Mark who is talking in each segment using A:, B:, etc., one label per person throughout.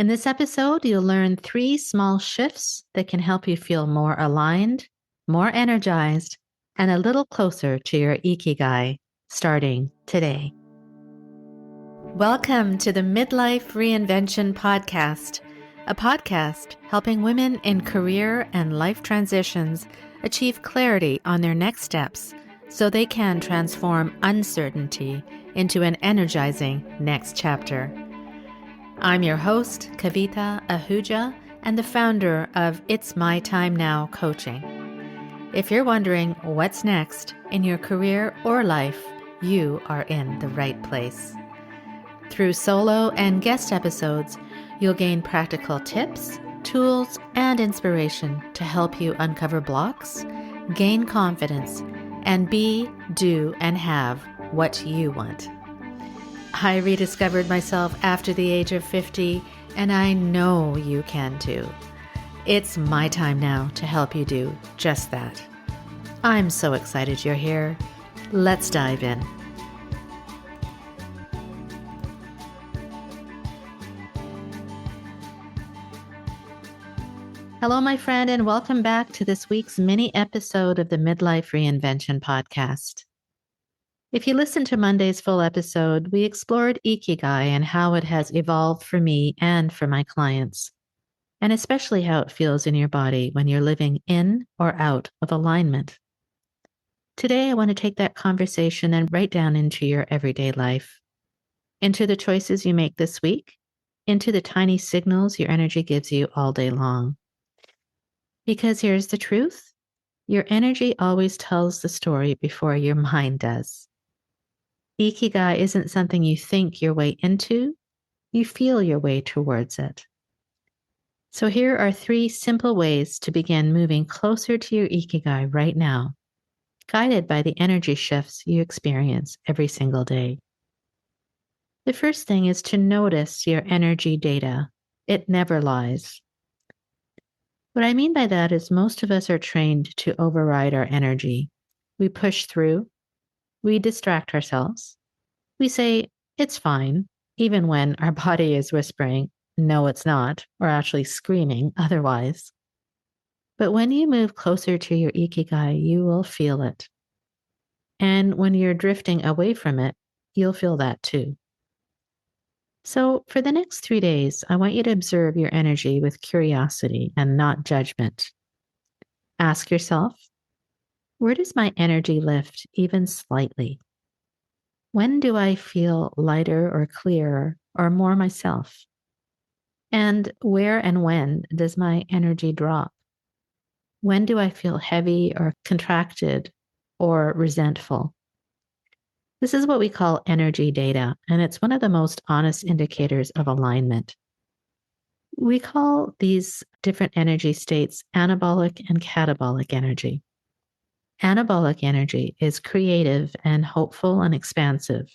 A: In this episode, you'll learn 3 small shifts that can help you feel more aligned, more energized, and a little closer to your Ikigai, starting today. Welcome to the Midlife Reinvention Podcast, a podcast helping women in career and life transitions achieve clarity on their next steps so they can transform uncertainty into an energizing next chapter. I'm your host, Kavita Ahuja, and the founder of It's My Time Now Coaching. If you're wondering what's next in your career or life, you are in the right place. Through solo and guest episodes, you'll gain practical tips, tools, and inspiration to help you uncover blocks, gain confidence, and be, do, and have what you want. I rediscovered myself after the age of 50, and I know you can too. It's my time now to help you do just that. I'm so excited you're here. Let's dive in. Hello, my friend, and welcome back to this week's mini episode of the Midlife Reinvention Podcast. If you listened to Monday's full episode, we explored Ikigai and how it has evolved for me and for my clients, and especially how it feels in your body when you're living in or out of alignment. Today, I want to take that conversation and right down into your everyday life, into the choices you make this week, into the tiny signals your energy gives you all day long. Because here's the truth, your energy always tells the story before your mind does. Ikigai isn't something you think your way into, you feel your way towards it. So here are 3 simple ways to begin moving closer to your Ikigai right now, guided by the energy shifts you experience every single day. The first thing is to notice your energy data. It never lies. What I mean by that is most of us are trained to override our energy. We push through. We distract ourselves. We say, it's fine, even when our body is whispering, no, it's not, or actually screaming otherwise. But when you move closer to your Ikigai, you will feel it. And when you're drifting away from it, you'll feel that too. So for the next 3 days, I want you to observe your energy with curiosity and not judgment. Ask yourself, where does my energy lift even slightly? When do I feel lighter or clearer or more myself? And where and when does my energy drop? When do I feel heavy or contracted or resentful? This is what we call energy data, and it's one of the most honest indicators of alignment. We call these different energy states anabolic and catabolic energy. Anabolic energy is creative and hopeful and expansive.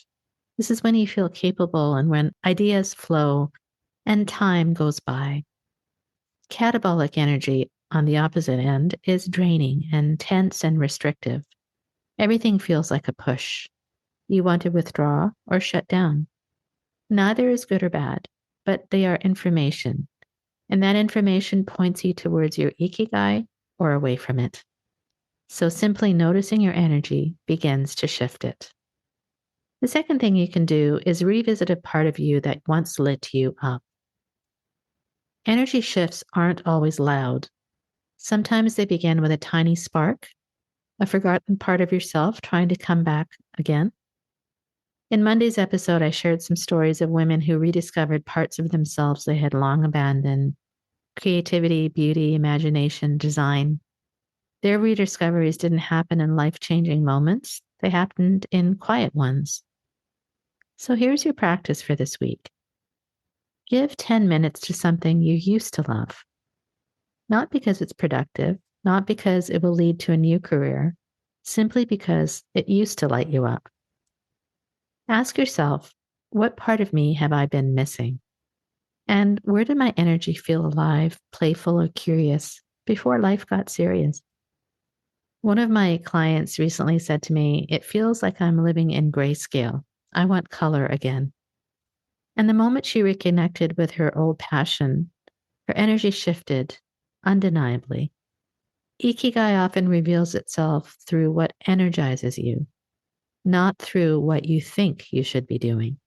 A: This is when you feel capable and when ideas flow and time goes by. Catabolic energy, on the opposite end, is draining and tense and restrictive. Everything feels like a push. You want to withdraw or shut down. Neither is good or bad, but they are information. And that information points you towards your Ikigai or away from it. So simply noticing your energy begins to shift it. The second thing you can do is revisit a part of you that once lit you up. Energy shifts aren't always loud. Sometimes they begin with a tiny spark, a forgotten part of yourself trying to come back again. In Monday's episode, I shared some stories of women who rediscovered parts of themselves they had long abandoned: creativity, beauty, imagination, design. Their rediscoveries didn't happen in life-changing moments. They happened in quiet ones. So here's your practice for this week. Give 10 minutes to something you used to love. Not because it's productive, not because it will lead to a new career, simply because it used to light you up. Ask yourself, what part of me have I been missing? And where did my energy feel alive, playful, or curious before life got serious? One of my clients recently said to me, it feels like I'm living in grayscale. I want color again. And the moment she reconnected with her old passion, her energy shifted undeniably. Ikigai often reveals itself through what energizes you, not through what you think you should be doing.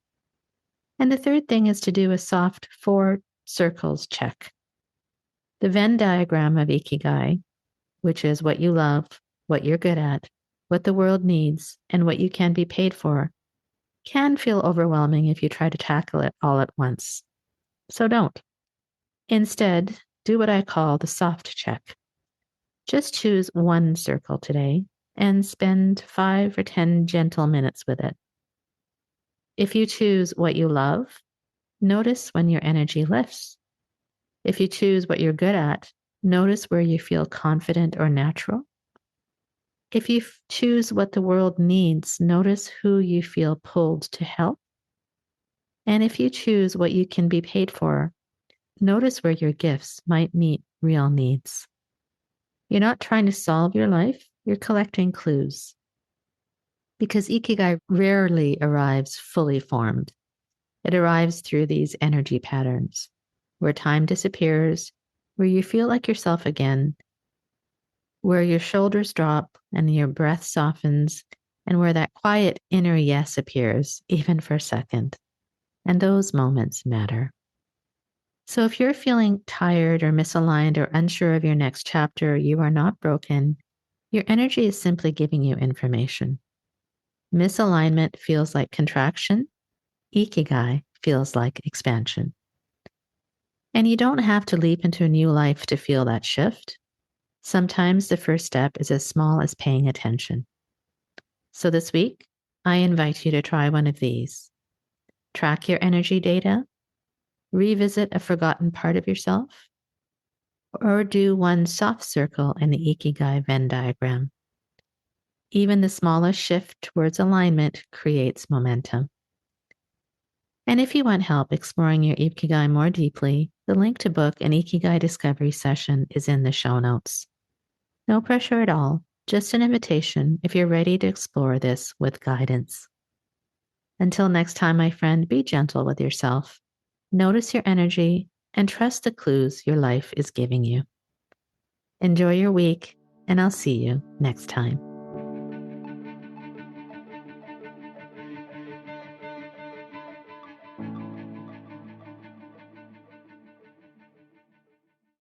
A: And the third thing is to do a soft 4 circles check. The Venn diagram of Ikigai, which is what you love, what you're good at, what the world needs, and what you can be paid for, can feel overwhelming if you try to tackle it all at once. So don't. Instead, do what I call the soft check. Just choose 1 circle today and spend 5 or 10 gentle minutes with it. If you choose what you love, notice when your energy lifts. If you choose what you're good at, notice where you feel confident or natural. If you choose what the world needs, notice who you feel pulled to help. And if you choose what you can be paid for, notice where your gifts might meet real needs. You're not trying to solve your life, you're collecting clues. Because Ikigai rarely arrives fully formed. It arrives through these energy patterns, where time disappears, where you feel like yourself again, where your shoulders drop and your breath softens, and where that quiet inner yes appears, even for a second. And those moments matter. So if you're feeling tired or misaligned or unsure of your next chapter, you are not broken. Your energy is simply giving you information. Misalignment feels like contraction. Ikigai feels like expansion. And you don't have to leap into a new life to feel that shift. Sometimes the first step is as small as paying attention. So this week, I invite you to try one of these. Track your energy data, revisit a forgotten part of yourself, or do 1 soft circle in the Ikigai Venn diagram. Even the smallest shift towards alignment creates momentum. And if you want help exploring your Ikigai more deeply, the link to book an Ikigai discovery session is in the show notes. No pressure at all, just an invitation if you're ready to explore this with guidance. Until next time, my friend, be gentle with yourself. Notice your energy and trust the clues your life is giving you. Enjoy your week, and I'll see you next time.